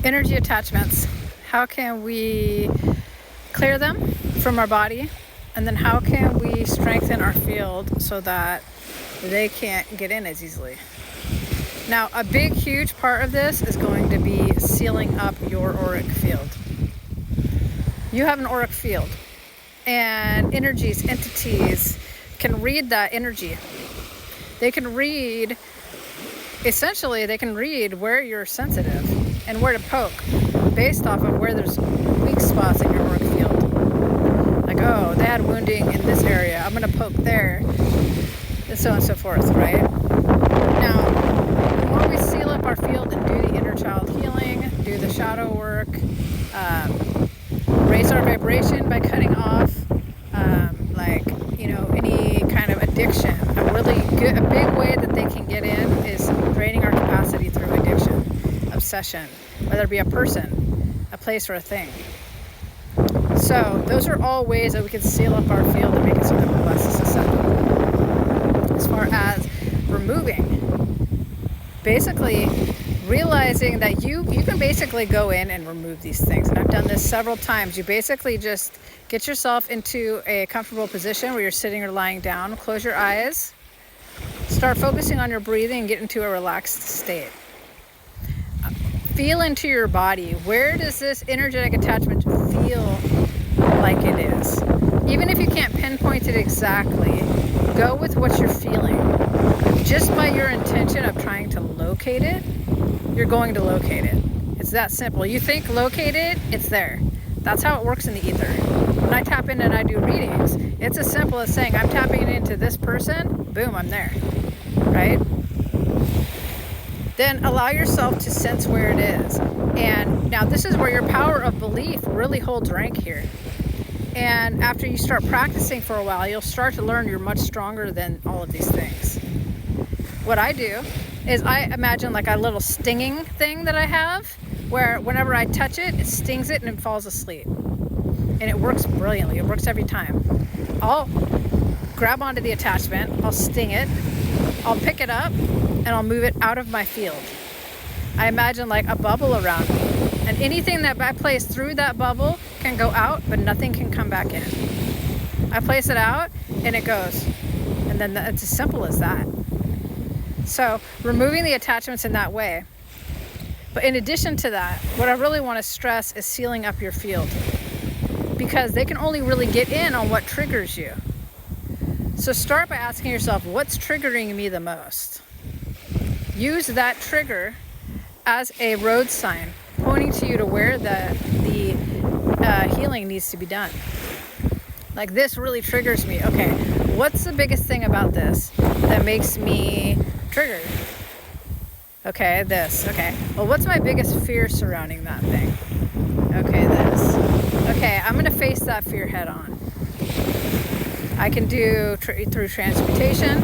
Energy attachments. How can we clear them from our body? And then how can we strengthen our field so that they can't get in as easily? Now, a big, huge part of this is going to be sealing up your auric field. You have an auric field, and energies, entities can read that energy. They can read, essentially, they can read where you're sensitive and where to poke based off of where there's weak spots in your auric field. Like, oh, they had wounding in this area, I'm going to poke there, and so on and so forth, right? Now, the more we seal up our field and do the inner child healing, do the shadow work, raise our vibration by cutting off, any kind of addiction. A big way that they can get in is draining our capacity through addiction, obsession, whether it be a person, a place, or a thing. So those are all ways that we can seal up our field and make it so that we're less susceptible. As far as removing, basically realizing that you can basically go in and remove these things. And I've done this several times. You basically just get yourself into a comfortable position where you're sitting or lying down. Close your eyes. Start focusing on your breathing and get into a relaxed state. Feel into your body. Where does this energetic attachment feel like it is? Even if you can't pinpoint it exactly, go with what you're feeling. Just by your intention of trying to locate it, you're going to locate it. It's that simple. You think locate it, it's there. That's how it works in the ether. When I tap in and I do readings, it's as simple as saying, I'm tapping into this person, boom, I'm there, right? Then allow yourself to sense where it is. And now this is where your power of belief really holds rank here. And after you start practicing for a while, you'll start to learn you're much stronger than all of these things. What I do is I imagine like a little stinging thing that I have, where whenever I touch it, it stings it and it falls asleep. And it works brilliantly. It works every time. I'll grab onto the attachment, I'll sting it, I'll pick it up, and I'll move it out of my field. I imagine like a bubble around me. And anything that I place through that bubble can go out, but nothing can come back in. I place it out, and it goes. And then it's as simple as that. So removing the attachments in that way. But in addition to that, what I really want to stress is sealing up your field, because they can only really get in on what triggers you. So start by asking yourself, what's triggering me the most? Use that trigger as a road sign pointing to you to where the healing needs to be done. Like, this really triggers me. Okay, what's the biggest thing about this that makes me triggered? Okay, this. Okay, well, what's my biggest fear surrounding that thing? Okay, this. Okay, I'm going to face that fear head on. I can do through transmutation.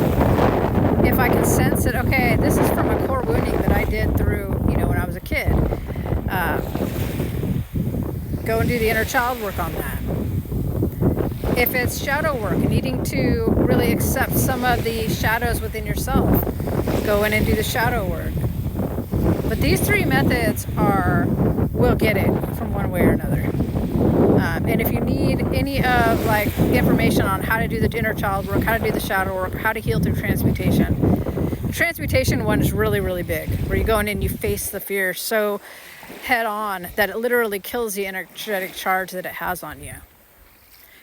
If I can sense it, okay, this is from a core wounding that I did through, when I was a kid. Go and do the inner child work on that. If it's shadow work, needing to really accept some of the shadows within yourself, go in and do the shadow work. But these three methods will get it from one way or another. And if you need any of information on how to do the inner child work, how to do the shadow work, how to heal through transmutation, the transmutation one is really, really big, where you go in and you face the fear so head on that it literally kills the energetic charge that it has on you.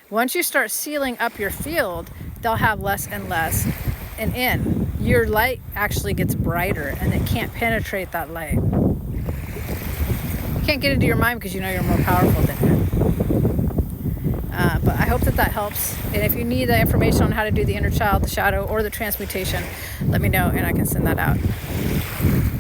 Once you start sealing up your field, they'll have less and less, and in your light actually gets brighter, and it can't penetrate that light. You can't get into your mind because you know you're more powerful than it. But I hope that helps. And if you need the information on how to do the inner child, the shadow, or the transmutation, let me know and I can send that out.